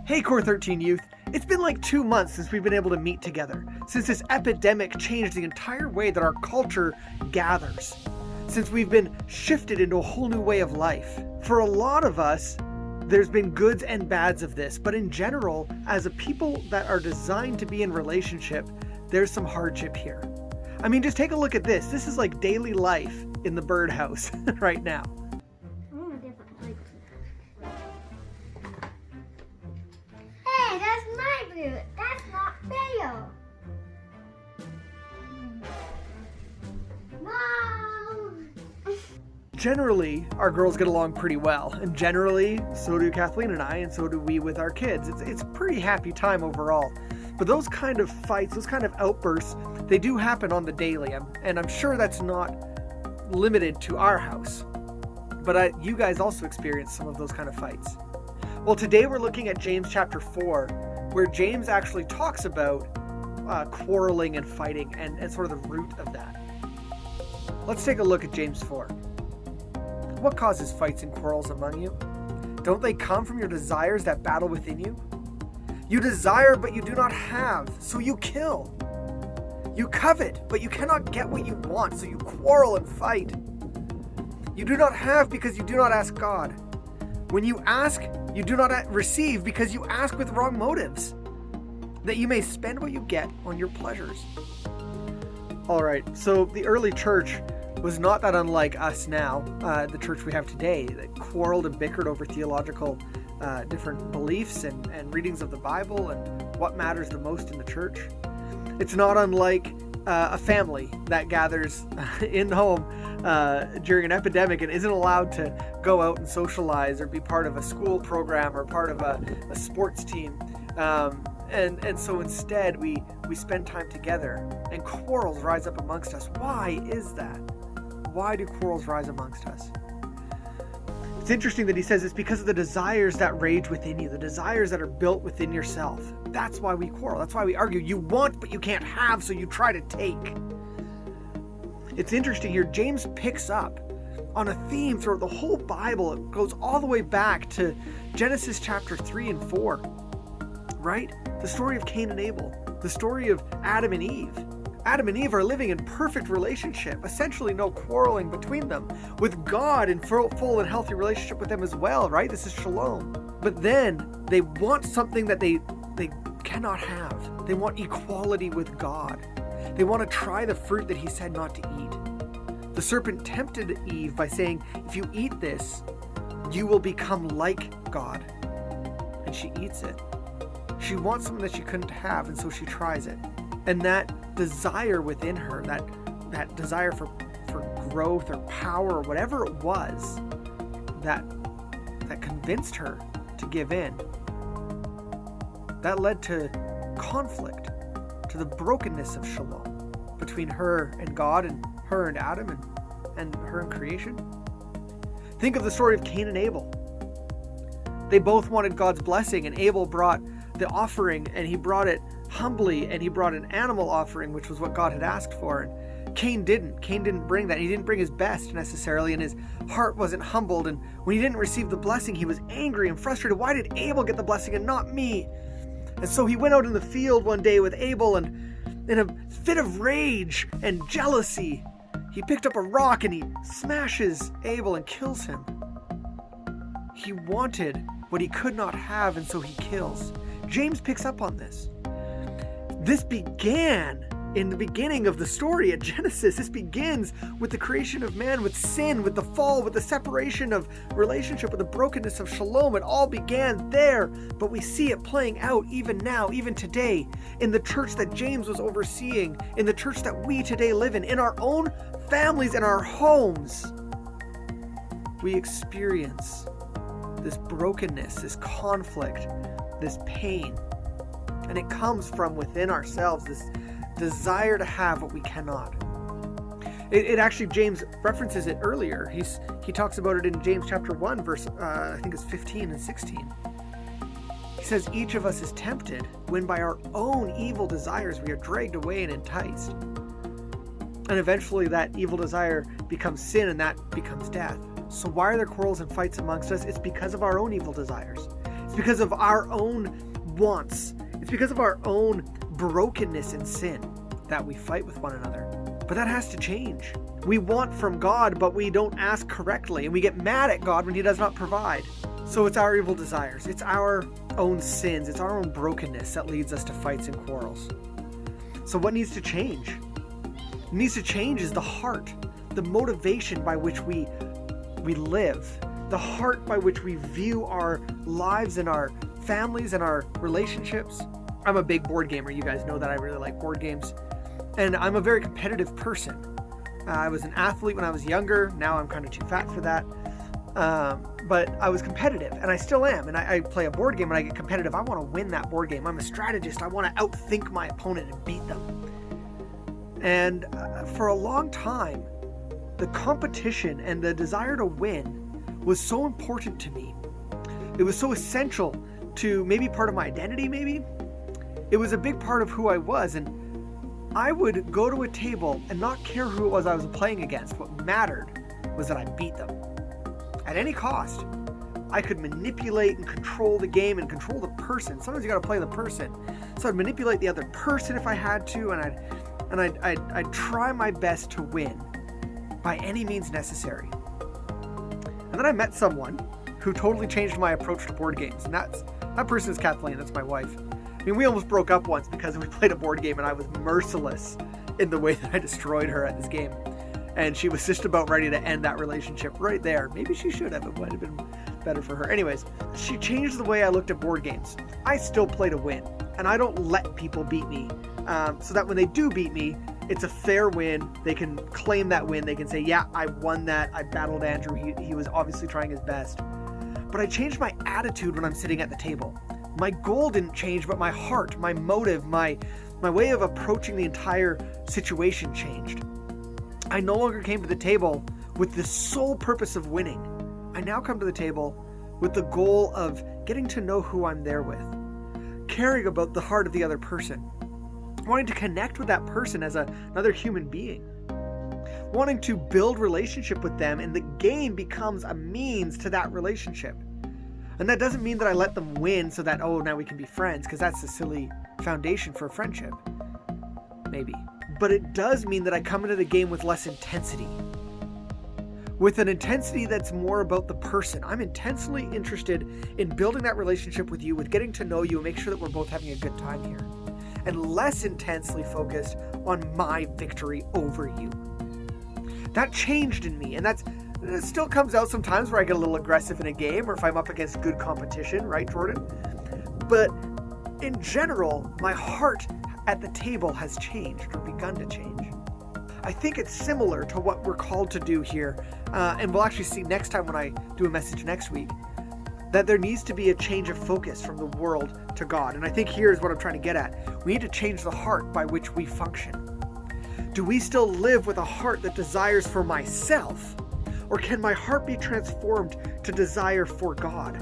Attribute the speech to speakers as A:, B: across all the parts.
A: Hey Core 13 youth, it's been like 2 months since we've been able to meet together, since this epidemic changed the entire way that our culture gathers, since we've been shifted into a whole new way of life. For a lot of us, there's been goods and bads of this, but in general, as a people that are designed to be in relationship, there's some hardship here. I mean, just take a look at this. This is like daily life in the birdhouse right now.
B: Hey, that's my bird. That's not fair. Mom!
A: Generally, our girls get along pretty well, and generally, so do Kathleen and I, and so do we with our kids. It's a pretty happy time overall. But those kind of fights, those kind of outbursts, they do happen on the daily, and I'm sure that's not limited to our house. But you guys also experience some of those kind of fights. Well, today we're looking at James chapter 4, where James actually talks about quarreling and fighting and sort of the root of that. Let's take a look at James 4. What causes fights and quarrels among you? Don't they come from your desires that battle within you? You desire, but you do not have, so you kill. You covet, but you cannot get what you want, so you quarrel and fight. You do not have because you do not ask God. When you ask, you do not receive because you ask with wrong motives, that you may spend what you get on your pleasures. All right, so the early church was not that unlike us now, the church we have today, that quarreled and bickered over theological different beliefs and readings of the Bible and what matters the most in the church. It's not unlike a family that gathers in home during an epidemic and isn't allowed to go out and socialize or be part of a school program or part of a sports team. And so instead we spend time together and quarrels rise up amongst us. Why is that? Why do quarrels rise amongst us? It's interesting that he says it's because of the desires that rage within you, the desires that are built within yourself. That's why we quarrel. That's why we argue. You want, but you can't have, so you try to take. It's interesting here. James picks up on a theme throughout the whole Bible. It goes all the way back to Genesis chapter 3 and 4, right? The story of Cain and Abel, the story of Adam and Eve. Adam and Eve are living in perfect relationship, essentially no quarreling between them, with God in full and healthy relationship with them as well, right? This is shalom. But then they want something that they cannot have. They want equality with God. They want to try the fruit that he said not to eat. The serpent tempted Eve by saying, if you eat this, you will become like God. And she eats it. She wants something that she couldn't have, and so she tries it. And that desire within her, that desire for growth or power or whatever it was that convinced her to give in, that led to conflict, to the brokenness of shalom between her and God and her and Adam and her and creation. Think of the story of Cain and Abel. They both wanted God's blessing, and Abel brought the offering, and he brought it humbly, and he brought an animal offering, which was what God had asked for. And Cain didn't bring that. He didn't bring his best necessarily, and his heart wasn't humbled. And when he didn't receive the blessing, he was angry and frustrated. Why did Abel get the blessing and not me? And so he went out in the field one day with Abel, and in a fit of rage and jealousy, he picked up a rock and he smashes Abel and kills him. He wanted what he could not have, and so he kills. James picks up on this. This began in the beginning of the story at Genesis. This begins with the creation of man, with sin, with the fall, with the separation of relationship, with the brokenness of shalom. It all began there, but we see it playing out even now, even today, in the church that James was overseeing, in the church that we today live in our own families, in our homes. We experience this brokenness, this conflict, this pain. And it comes from within ourselves, this desire to have what we cannot. It actually, James references it earlier. He talks about it in James chapter 1, verse, I think it's 15 and 16. He says, each of us is tempted when by our own evil desires we are dragged away and enticed. And eventually that evil desire becomes sin, and that becomes death. So why are there quarrels and fights amongst us? It's because of our own evil desires. It's It's because of our own wants. It's because of our own brokenness and sin that we fight with one another. But that has to change. We want from God, but we don't ask correctly, and we get mad at God when He does not provide. So it's our evil desires. It's our own sins. It's our own brokenness that leads us to fights and quarrels. So what needs to change? What needs to change is the heart, the motivation by which we live, the heart by which we view our lives and our families and our relationships. I'm a big board gamer. You guys know that I really like board games. And I'm a very competitive person. I was an athlete when I was younger. Now I'm kind of too fat for that. But I was competitive, and I still am. And I play a board game and I get competitive. I want to win that board game. I'm a strategist. I want to outthink my opponent and beat them. And for a long time, the competition and the desire to win was so important to me. It was so essential to maybe part of my identity, maybe. It was a big part of who I was, and I would go to a table and not care who it was I was playing against. What mattered was that I beat them. At any cost. I could manipulate and control the game and control the person. Sometimes you got to play the person. So I'd manipulate the other person if I had to, and I'd try my best to win by any means necessary. And then I met someone who totally changed my approach to board games, and that person is Kathleen. That's my wife. I mean, we almost broke up once because we played a board game and I was merciless in the way that I destroyed her at this game. And she was just about ready to end that relationship right there. Maybe she should have. It might have been better for her. Anyways, she changed the way I looked at board games. I still play to win, and I don't let people beat me. So that when they do beat me, it's a fair win. They can claim that win. They can say, yeah, I won that. I battled Andrew. He was obviously trying his best. But I changed my attitude when I'm sitting at the table. My goal didn't change, but my heart, my motive, my way of approaching the entire situation changed. I no longer came to the table with the sole purpose of winning. I now come to the table with the goal of getting to know who I'm there with, caring about the heart of the other person, wanting to connect with that person as another human being, wanting to build relationship with them, and the game becomes a means to that relationship. And that doesn't mean that I let them win so that, oh, now we can be friends, because that's a silly foundation for a friendship. Maybe. But it does mean that I come into the game with less intensity. With an intensity that's more about the person. I'm intensely interested in building that relationship with you, with getting to know you and make sure that we're both having a good time here. And less intensely focused on my victory over you. That changed in me, and it still comes out sometimes where I get a little aggressive in a game or if I'm up against good competition, right, Jordan? But in general, my heart at the table has changed or begun to change. I think it's similar to what we're called to do here, and we'll actually see next time when I do a message next week, that there needs to be a change of focus from the world to God. And I think here's what I'm trying to get at. We need to change the heart by which we function. Do we still live with a heart that desires for myself? Or can my heart be transformed to desire for God?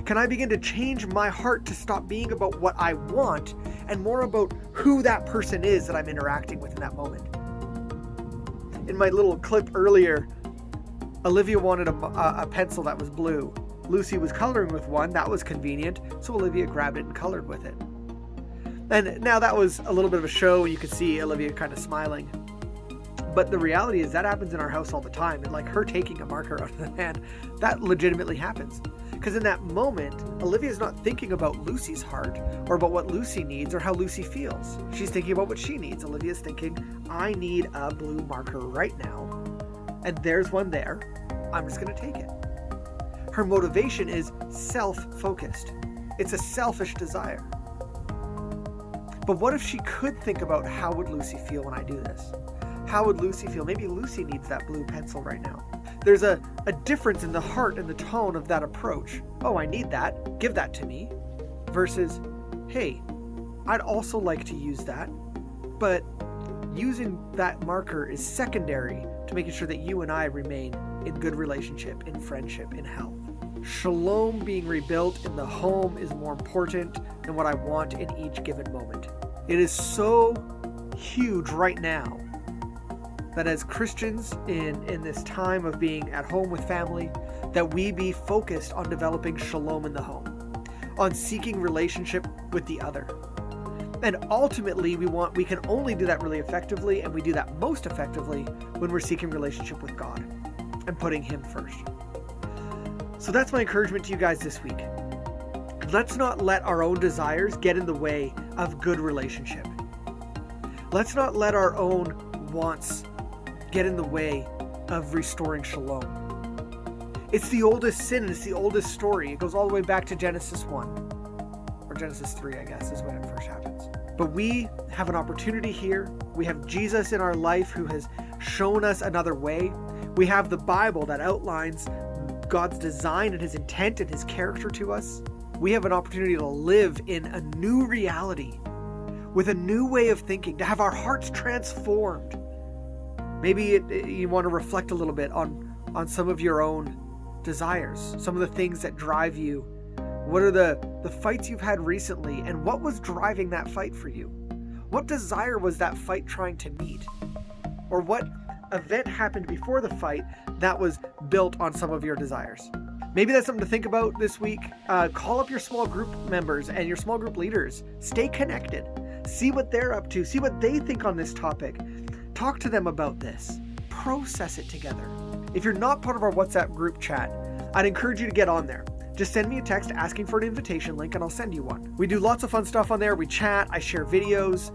A: Can I begin to change my heart to stop being about what I want and more about who that person is that I'm interacting with in that moment? In my little clip earlier, Olivia wanted a pencil that was blue. Lucy was coloring with one. That was convenient, so Olivia grabbed it and colored with it. And now that was a little bit of a show, and you could see Olivia kind of smiling. But the reality is that happens in our house all the time. And like her taking a marker out of the hand, that legitimately happens. Because in that moment, Olivia's not thinking about Lucy's heart or about what Lucy needs or how Lucy feels. She's thinking about what she needs. Olivia's thinking, I need a blue marker right now. And there's one there. I'm just going to take it. Her motivation is self-focused. It's a selfish desire. But what if she could think about how would Lucy feel when I do this? How would Lucy feel? Maybe Lucy needs that blue pencil right now. There's a difference in the heart and the tone of that approach. Oh, I need that. Give that to me. Versus, hey, I'd also like to use that, but using that marker is secondary to making sure that you and I remain in good relationship, in friendship, in health. Shalom being rebuilt in the home is more important than what I want in each given moment. It is so huge right now that as Christians in this time of being at home with family, that we be focused on developing shalom in the home, on seeking relationship with the other. And ultimately, we can only do that really effectively, and we do that most effectively when we're seeking relationship with God and putting Him first. So that's my encouragement to you guys this week. Let's not let our own desires get in the way of good relationship. Let's not let our own wants get in the way of restoring shalom. It's the oldest sin, it's the oldest story. It goes all the way back to Genesis 1, or Genesis 3, I guess, is when it first happens. But we have an opportunity here. We have Jesus in our life who has shown us another way. We have the Bible that outlines God's design and His intent and His character to us. We have an opportunity to live in a new reality with a new way of thinking, to have our hearts transformed. Maybe you want to reflect a little bit on some of your own desires, some of the things that drive you. What are the fights you've had recently, and what was driving that fight for you? What desire was that fight trying to meet? Or what event happened before the fight that was built on some of your desires? Maybe that's something to think about this week. Call up your small group members and your small group leaders. Stay connected. See what they're up to. See what they think on this topic. Talk to them about this. Process it together. If you're not part of our WhatsApp group chat, I'd encourage you to get on there. Just send me a text asking for an invitation link and I'll send you one. We do lots of fun stuff on there. We chat, I share videos,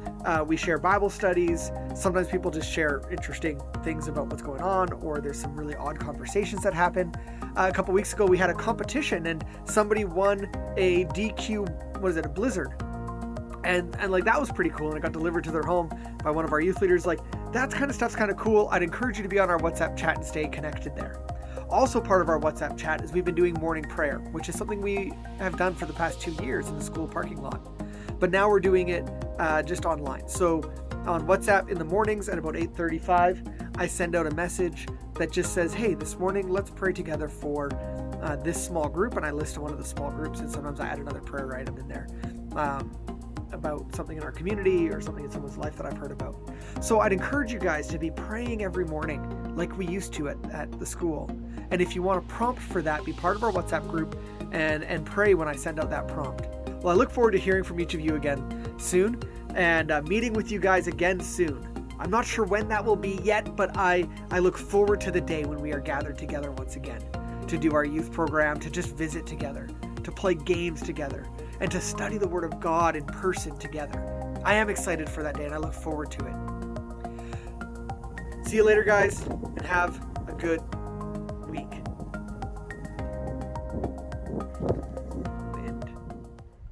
A: we share Bible studies. Sometimes people just share interesting things about what's going on, or there's some really odd conversations that happen. A couple weeks ago, we had a competition and somebody won a DQ, a Blizzard. And like, that was pretty cool. And it got delivered to their home by one of our youth leaders. Like, that kind of stuff's kind of cool. I'd encourage you to be on our WhatsApp chat and stay connected there. Also part of our WhatsApp chat is we've been doing morning prayer, which is something we have done for the past 2 years in the school parking lot. But now we're doing it just online. So on WhatsApp in the mornings at about 8:35, I send out a message that just says, hey, this morning, let's pray together for this small group. And I list one of the small groups, and sometimes I add another prayer item in there about something in our community or something in someone's life that I've heard about. So I'd encourage you guys to be praying every morning like we used to at the school. And if you want a prompt for that, be part of our WhatsApp group and pray when I send out that prompt. Well, I look forward to hearing from each of you again soon and meeting with you guys again soon. I'm not sure when that will be yet, but I look forward to the day when we are gathered together once again to do our youth program, to just visit together, to play games together, and to study the Word of God in person together. I am excited for that day, and I look forward to it. See you later, guys, and have a good